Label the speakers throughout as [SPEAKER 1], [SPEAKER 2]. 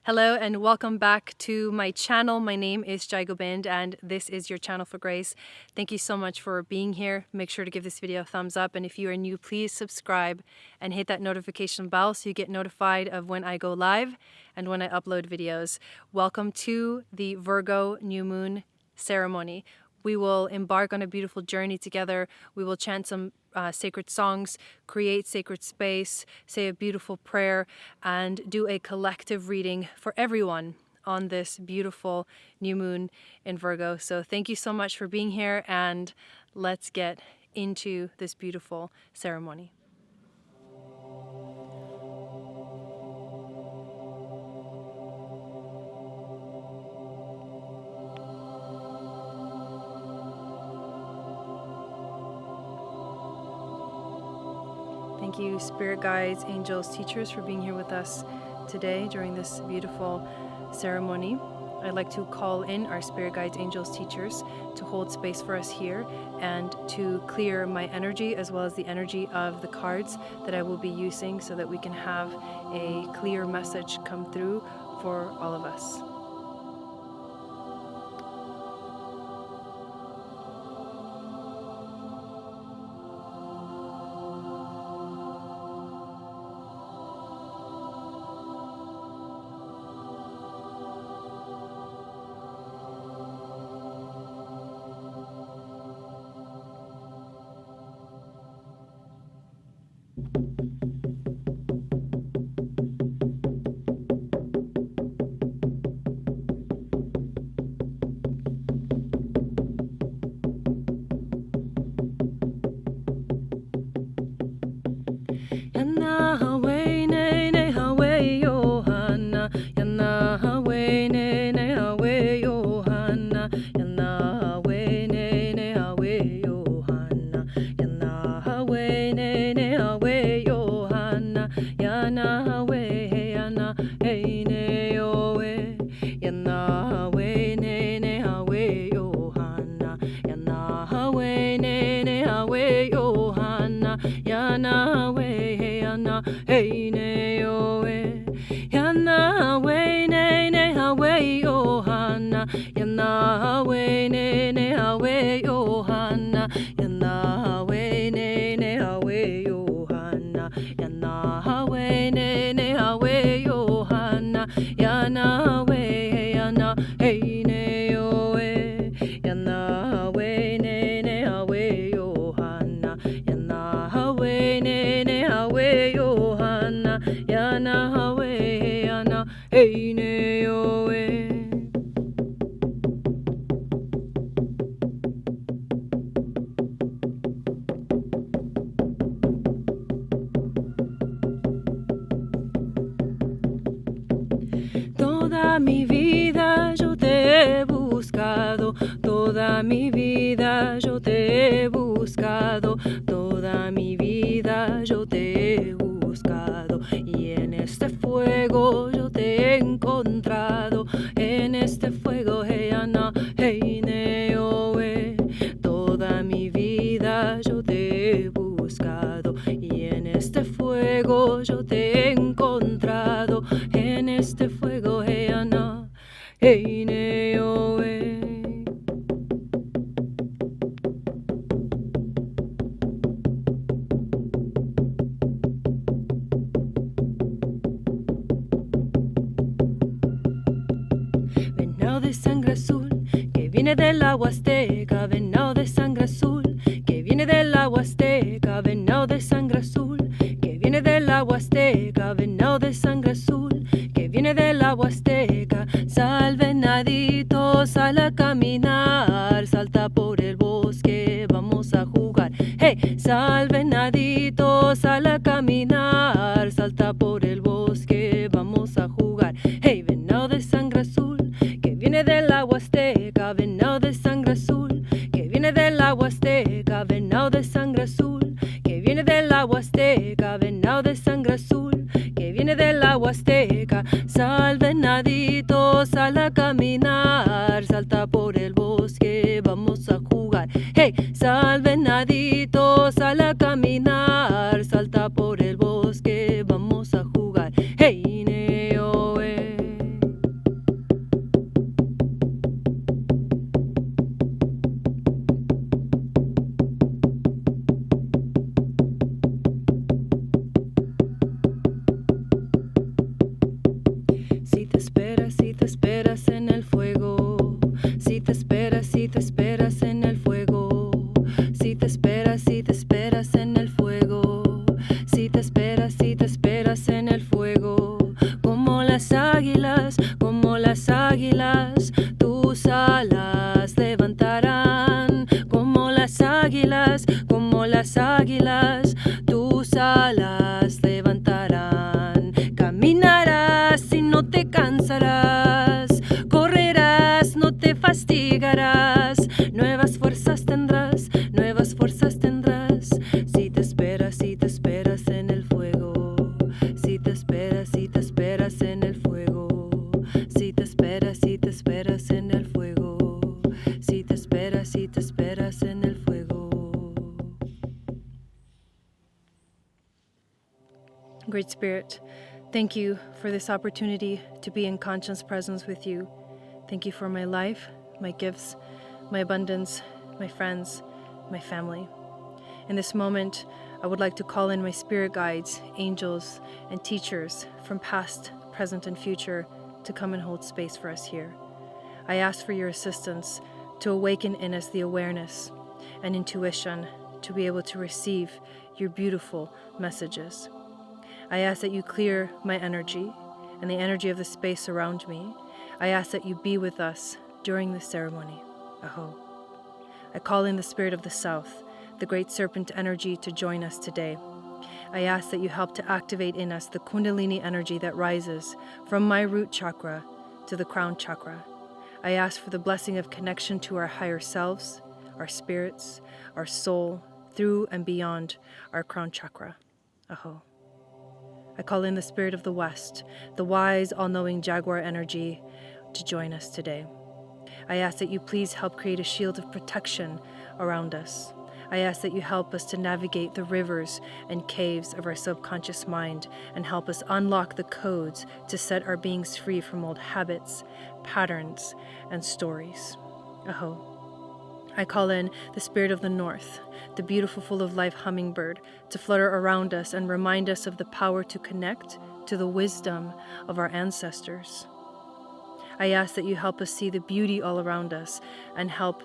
[SPEAKER 1] Hello and welcome back to my channel. My name is Gobind and this is your channel for grace. Thank you so much for being here. Make sure to give this video a thumbs up, and if you are new, please subscribe and hit that notification bell so you get notified of when I go live and when I upload videos. Welcome to the Virgo new moon ceremony. We will embark on a beautiful journey together. We will chant some sacred songs, create sacred space, say a beautiful prayer, and do a collective reading for everyone on this beautiful new moon in Virgo. So thank you so much for being here, and let's get into this beautiful ceremony. Thank you, spirit guides, angels, teachers, for being here with us today during this beautiful ceremony. I'd like to call in our spirit guides, angels, teachers to hold space for us here and to clear my energy as well as the energy of the cards that I will be using so that we can have a clear message come through for all of us. Toda mi vida yo te he buscado, toda mi vida yo te he buscado, toda mi vida yo te he buscado, y en este fuego yo te he encontrado, en este fuego, hey Ana, hey Neoe, toda mi vida yo te he buscado, y en este fuego yo te he encontrado, en este fuego, hey Ana, hey Neoe. Venado de sangre azul que viene del agua azteca, venado de sangre azul que viene del agua azteca, venado de sangre azul que viene del agua azteca, venado de sangre azul que viene del agua azteca. Sal venadito, sal a caminar, salta por el bosque, vamos a jugar. Hey, sal venadito, sal a caminar, salta por el bosque, vamos a jugar. Hey, venado de sangre azul que viene del agua azteca, venado de sangre azul que viene del agua azteca, venado de sangre azul que viene del agua azteca, venado de sangre azul que viene del agua azteca. Sal venadito, sal a caminar, salta por el bosque, vamos a jugar. Hey, sal venadito, sal a caminar, salta por el bosque, vamos a jugar. Hey, Neoe. te esperas, si te esperas en el fuego, si te esperas, si te esperas en el fuego, si te esperas, si te esperas en el fuego, si te esperas, si te esperas en el fuego, como las águilas, tus alas levantarán, como las águilas, tus alas levantarán. Caminarás y no te cansarás, correrás, no te fatigarás, nuevas fuerzas tendrás, nuevas fuerzas tendrás. Si te esperas en el fuego, si te esperas en el fuego, si te esperas en el fuego, si te esperas en el fuego. Great Spirit, thank you for this opportunity to be in conscious presence with you. Thank you for my life, my gifts, my abundance, my friends, my family. In this moment, I would like to call in my spirit guides, angels, and teachers from past, present, and future to come and hold space for us here. I ask for your assistance to awaken in us the awareness and intuition to be able to receive your beautiful messages. I ask that you clear my energy and the energy of the space around me. I ask that you be with us during this ceremony. Aho. I call in the spirit of the south, the great serpent energy, to join us today. I ask that you help to activate in us the Kundalini energy that rises from my root chakra to the crown chakra. I ask for the blessing of connection to our higher selves, our spirits, our soul, through and beyond our crown chakra. Aho. I call in the spirit of the west, the wise, all-knowing jaguar energy, to join us today. I ask that you please help create a shield of protection around us. I ask that you help us to navigate the rivers and caves of our subconscious mind and help us unlock the codes to set our beings free from old habits, patterns, and stories. Aho. I call in the spirit of the north, the beautiful, full of life hummingbird, to flutter around us and remind us of the power to connect to the wisdom of our ancestors. I ask that you help us see the beauty all around us and help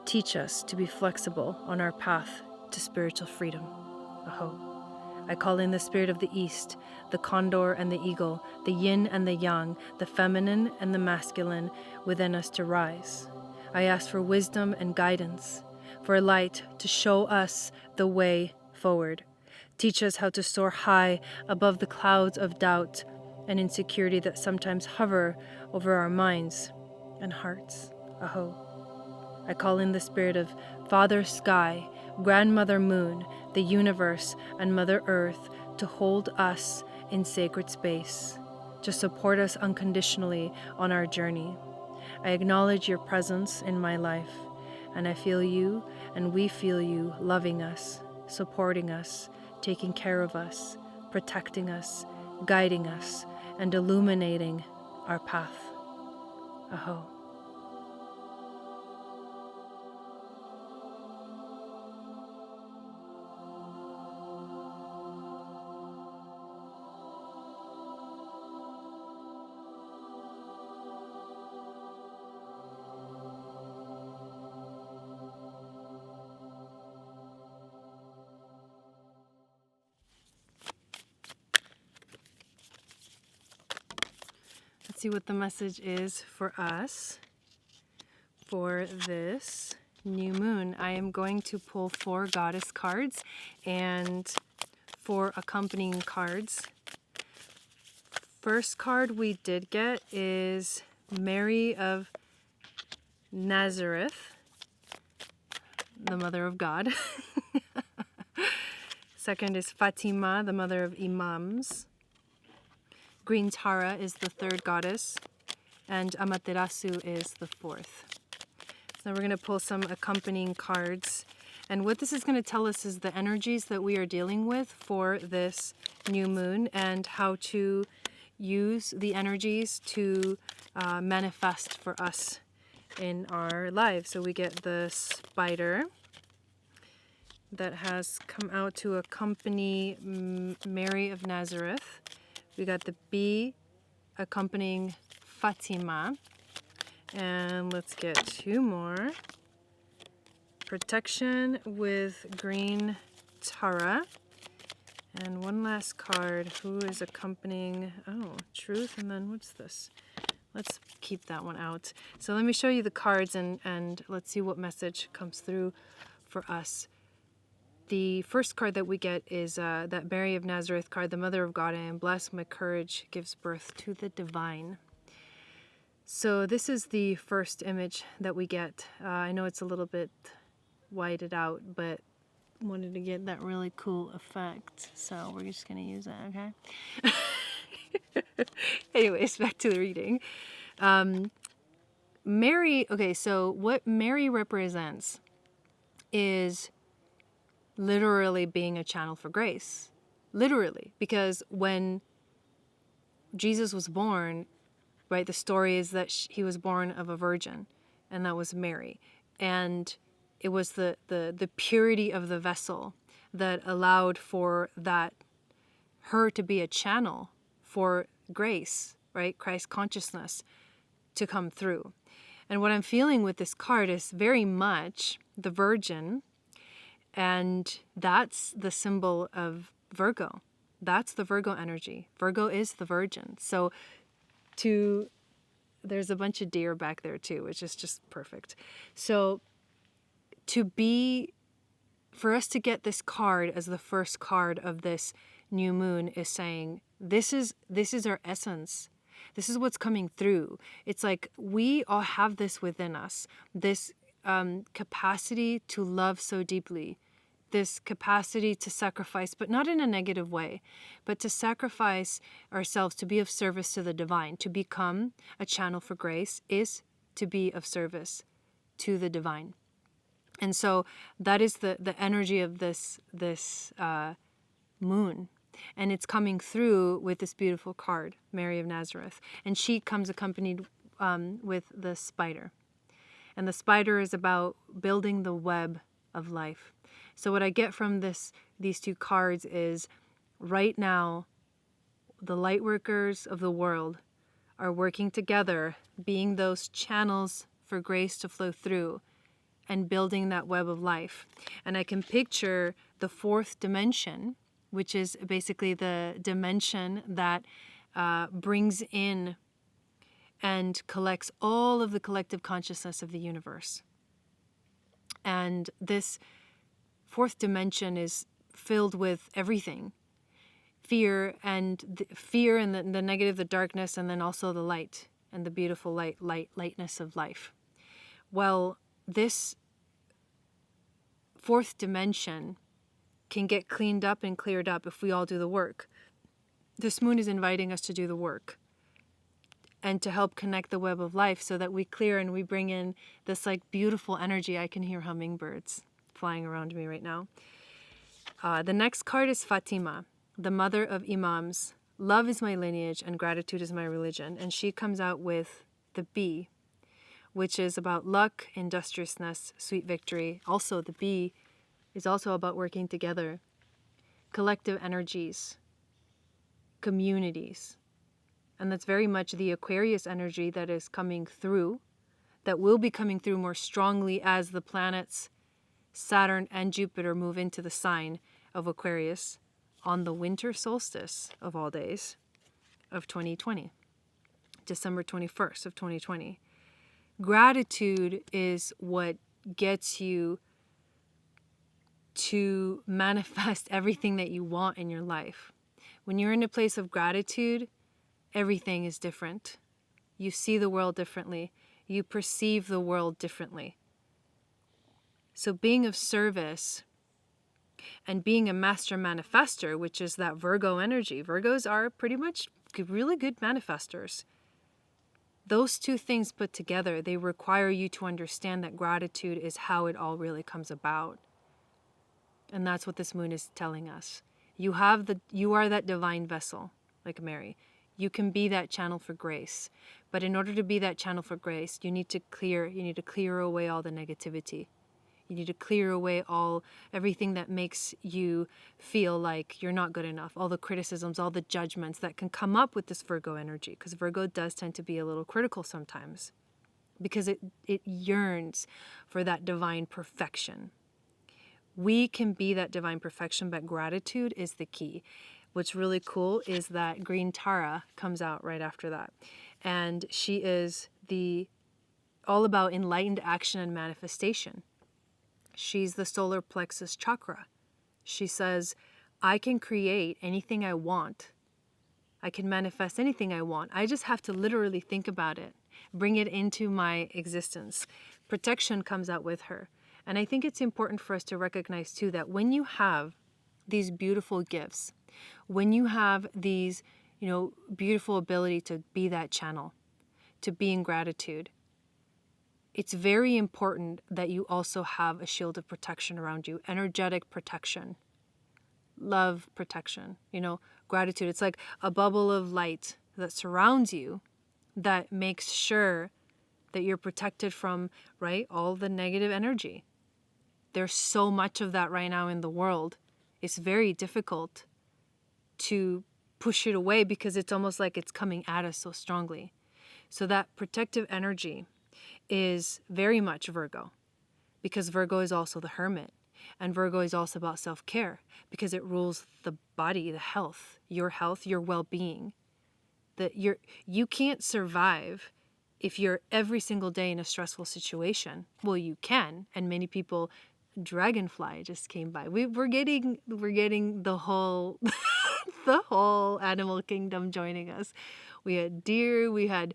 [SPEAKER 1] teach us to be flexible on our path to spiritual freedom. Aho. I call in the spirit of the east, the condor and the eagle, the yin and the yang, the feminine and the masculine within us to rise. I ask for wisdom and guidance, for light to show us the way forward. Teach us how to soar high above the clouds of doubt and insecurity that sometimes hover over our minds and hearts. Aho. I call in the spirit of Father Sky, Grandmother Moon, the universe, and Mother Earth to hold us in sacred space, to support us unconditionally on our journey. I acknowledge your presence in my life, and I feel you and we feel you loving us, supporting us, taking care of us, protecting us, guiding us, and illuminating our path. Aho. Let's see what the message is for us for this new moon. I am going to pull 4 goddess cards and 4 accompanying cards. First card we did get is Mary of Nazareth, the Mother of God. Second is Fatima, the Mother of Imams. Green Tara is the 3rd goddess, and Amaterasu is the 4th. So we're going to pull some accompanying cards. And what this is going to tell us is the energies that we are dealing with for this new moon and how to use the energies to manifest for us in our lives. So we get the spider that has come out to accompany Mary of Nazareth. We got the bee Accompanying Fatima. And let's get 2 more. Protection with Green Tara. And 1 last card. Who is accompanying? Oh, Truth. And then what's this? Let's keep that one out. So let me show you the cards and let's see what message comes through for us. The first card that we get is that Mary of Nazareth card, the Mother of God. I am blessed. My courage gives birth to the divine. So this is the first image that we get. I know it's a little bit whited out, but wanted to get that really cool effect. So we're just going to use that, okay? Anyways, back to the reading. Mary, okay, so what Mary represents is literally being a channel for grace. Literally. Because when Jesus was born, right, the story is that he was born of a virgin, and that was Mary. And it was the purity of the vessel that allowed for that, her to be a channel for grace, right, Christ consciousness to come through. And what I'm feeling with this card is very much the Virgin, and that's the symbol of Virgo. That's the Virgo energy. Virgo is the Virgin. So there's a bunch of deer back there too, which is just perfect. So for us to get this card as the first card of this new moon is saying, this is our essence. This is what's coming through. It's like we all have this within us, this capacity to love so deeply, this capacity to sacrifice, but not in a negative way, but to sacrifice ourselves to be of service to the divine. To become a channel for grace is to be of service to the divine. And so that is the energy of this moon. And it's coming through with this beautiful card, Mary of Nazareth. And she comes accompanied with the spider. And the spider is about building the web of life. So what I get from these 2 cards is, right now, the light workers of the world are working together, being those channels for grace to flow through and building that web of life. And I can picture the 4th dimension, which is basically the dimension that brings in and collects all of the collective consciousness of the universe. And this 4th dimension is filled with everything. Fear and the negative, the darkness, and then also the light and the beautiful lightness of life. Well, this 4th dimension can get cleaned up and cleared up if we all do the work. This moon is inviting us to do the work and to help connect the web of life so that we clear and we bring in this like beautiful energy. I can hear hummingbirds flying around me right now. The next card is Fatima, the mother of Imams. Love is my lineage and gratitude is my religion. And she comes out with the bee, which is about luck, industriousness, sweet victory. Also, the bee is also about working together, collective energies, communities. And that's very much the Aquarius energy that is coming through, that will be coming through more strongly as the planets Saturn and Jupiter move into the sign of Aquarius on the winter solstice of all days of 2020, December 21st of 2020. Gratitude is what gets you to manifest everything that you want in your life. When you're in a place of gratitude, everything is different. You see the world differently. You perceive the world differently. So being of service and being a master manifester, which is that Virgo energy. Virgos are pretty much really good manifestors. Those 2 things put together, they require you to understand that gratitude is how it all really comes about. And that's what this moon is telling us. You are that divine vessel, like Mary. You can be that channel for grace. But in order to be that channel for grace, you need to clear away all the negativity. You need to clear away everything that makes you feel like you're not good enough, all the criticisms, all the judgments that can come up with this Virgo energy, because Virgo does tend to be a little critical sometimes because it yearns for that divine perfection. We can be that divine perfection, but gratitude is the key. What's really cool is that Green Tara comes out right after that. And she is all about enlightened action and manifestation. She's the solar plexus chakra. She says, I can create anything I want. I can manifest anything I want. I just have to literally think about it, bring it into my existence. Protection comes out with her. And I think it's important for us to recognize too that when you have these beautiful gifts, when you have these, beautiful ability to be that channel, to be in gratitude, it's very important that you also have a shield of protection around you, energetic protection, love protection, gratitude. It's like a bubble of light that surrounds you that makes sure that you're protected from, right, all the negative energy. There's so much of that right now in the world. It's very difficult to push it away because it's almost like it's coming at us so strongly. So that protective energy is very much Virgo, because Virgo is also the hermit, and Virgo is also about self-care because it rules the body, the health, your well-being. That you can't survive if you're every single day in a stressful situation. Well, you can, and many people. Dragonfly just came by. We're getting the whole the whole animal kingdom joining us. We had deer, we had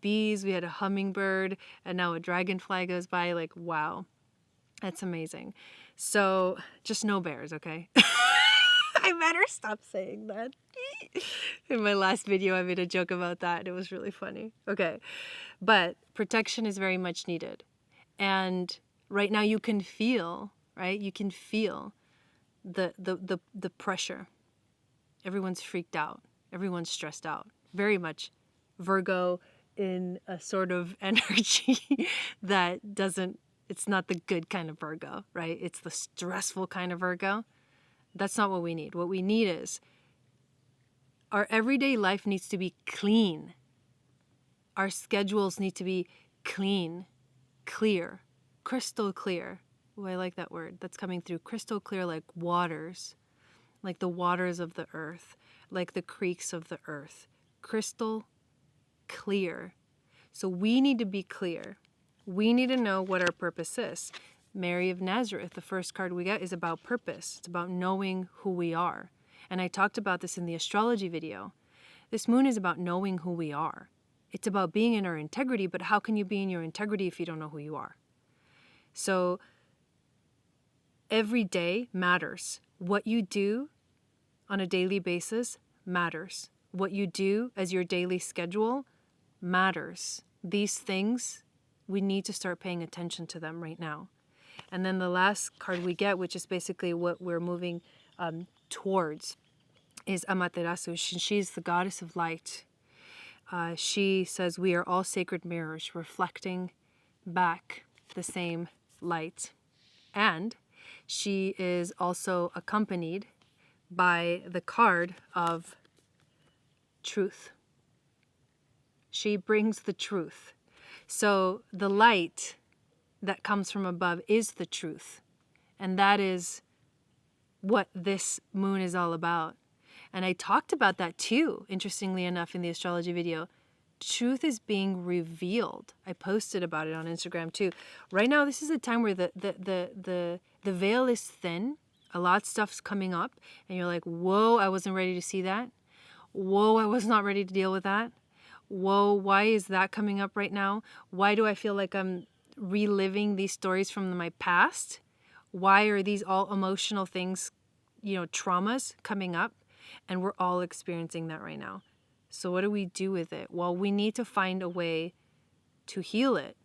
[SPEAKER 1] bees, we had a hummingbird, and now a dragonfly goes by. Like, wow, that's amazing. So just no bears, okay? I better stop saying that. In my last video, I made a joke about that. It was really funny. Okay, but protection is very much needed, and right now you can feel, right? You can feel the pressure. Everyone's freaked out. Everyone's stressed out. Very much Virgo in a sort of energy that doesn't, it's not the good kind of Virgo, right? It's the stressful kind of Virgo. That's not what we need. What we need is our everyday life needs to be clean. Our schedules need to be clean, clear, crystal clear. Oh, I like that word. That's coming through. Crystal clear, like waters, like the waters of the earth, like the creeks of the earth. Crystal clear. So we need to be clear. We need to know what our purpose is. Mary of Nazareth, the first card we get, is about purpose. It's about knowing who we are. And I talked about this in the astrology video. This moon is about knowing who we are. It's about being in our integrity, but how can you be in your integrity if you don't know who you are? So every day matters. What you do on a daily basis matters. What you do as your daily schedule matters. These things, we need to start paying attention to them right now. And then the last card we get, which is basically what we're moving towards, is Amaterasu. She's the goddess of light. She says we are all sacred mirrors reflecting back the same light. And she is also accompanied by the card of truth. She brings the truth. So the light that comes from above is the truth. And that is what this moon is all about. And I talked about that too, interestingly enough, in the astrology video. Truth is being revealed. I posted about it on Instagram too. Right now, this is a time where the veil is thin. A lot of stuff's coming up. And you're like, whoa, I wasn't ready to see that. Whoa, I was not ready to deal with that. Whoa, why is that coming up right now? Why do I feel like I'm reliving these stories from my past? Why are these all emotional things, traumas coming up? And we're all experiencing that right now. So what do we do with it? Well, we need to find a way to heal it.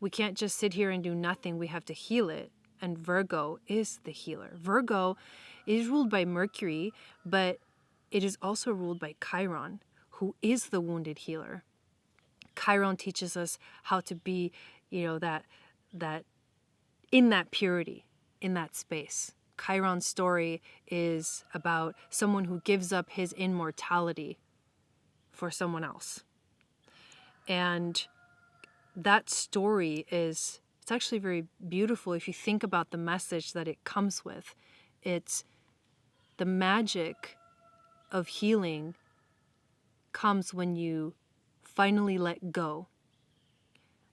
[SPEAKER 1] We can't just sit here and do nothing. We have to heal it. And Virgo is the healer. Virgo is ruled by Mercury, but it is also ruled by Chiron, who is the wounded healer. Chiron teaches us how to be, that in that purity, in that space. Chiron's story is about someone who gives up his immortality for someone else. And that story it's actually very beautiful if you think about the message that it comes with. It's the magic of healing comes when you finally let go,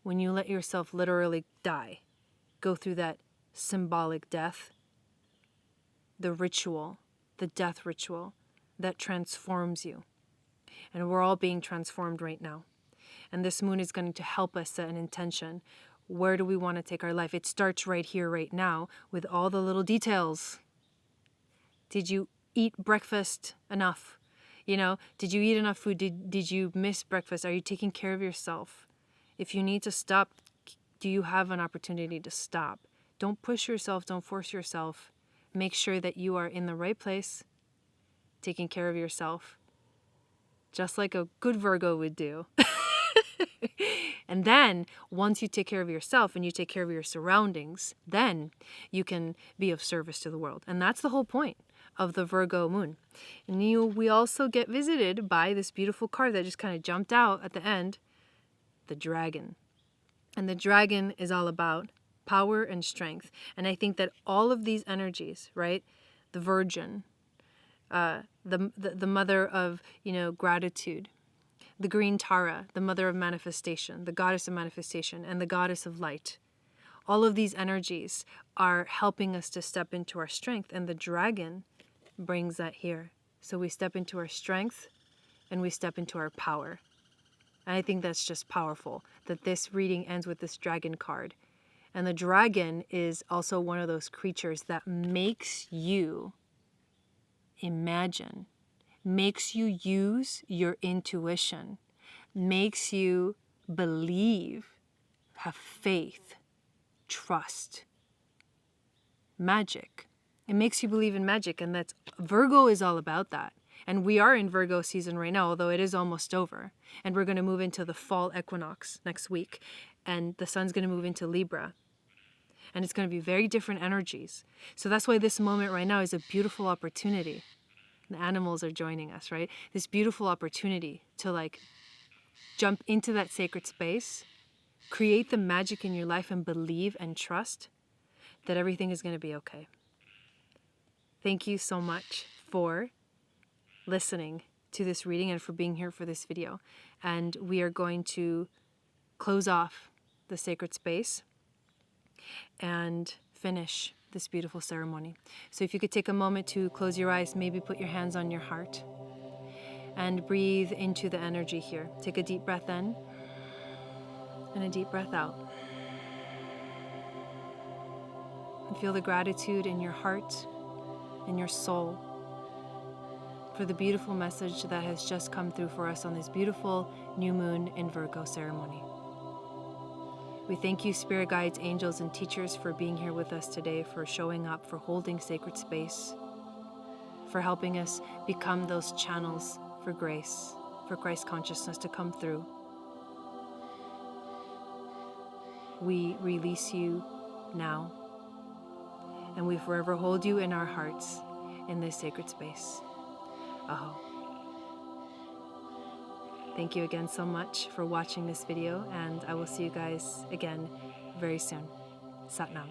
[SPEAKER 1] when you let yourself literally die, go through that symbolic death, the ritual, the death ritual that transforms you. And we're all being transformed right now. And this moon is going to help us set an intention. Where do we want to take our life? It starts right here, right now, with all the little details. Did you eat breakfast enough? You know, did you eat enough food? Did you miss breakfast? Are you taking care of yourself? If you need to stop, do you have an opportunity to stop? Don't push yourself. Don't force yourself. Make sure that you are in the right place, taking care of yourself, just like a good Virgo would do. And then once you take care of yourself and you take care of your surroundings, then you can be of service to the world. And that's the whole point of the Virgo moon. And we also get visited by this beautiful card that just kind of jumped out at the end, the dragon. And the dragon is all about power and strength. And I think that all of these energies, right? The virgin, the mother of, gratitude, the green Tara, the mother of manifestation, the goddess of manifestation, and the goddess of light. All of these energies are helping us to step into our strength, and the dragon brings that here. So we step into our strength and we step into our power. And I think that's just powerful that this reading ends with this dragon card. And the dragon is also one of those creatures that makes you imagine, makes you use your intuition, makes you believe, have faith, trust, magic. It makes you believe in magic, and that's Virgo is all about that. And we are in Virgo season right now, although it is almost over. And we're going to move into the fall equinox next week, and the sun's going to move into Libra. And it's going to be very different energies. So that's why this moment right now is a beautiful opportunity. The animals are joining us, right? This beautiful opportunity to jump into that sacred space, create the magic in your life, and believe and trust that everything is going to be okay. Thank you so much for listening to this reading and for being here for this video. And we are going to close off the sacred space and finish this beautiful ceremony. So if you could take a moment to close your eyes, maybe put your hands on your heart and breathe into the energy here. Take a deep breath in and a deep breath out. And feel the gratitude in your heart and your soul for the beautiful message that has just come through for us on this beautiful new moon in Virgo ceremony. We thank you, spirit guides, angels, and teachers, for being here with us today, for showing up, for holding sacred space, for helping us become those channels for grace, for Christ consciousness to come through. We release you now, and we forever hold you in our hearts in this sacred space. Aho. Thank you again so much for watching this video, and I will see you guys again very soon. Sat Nam.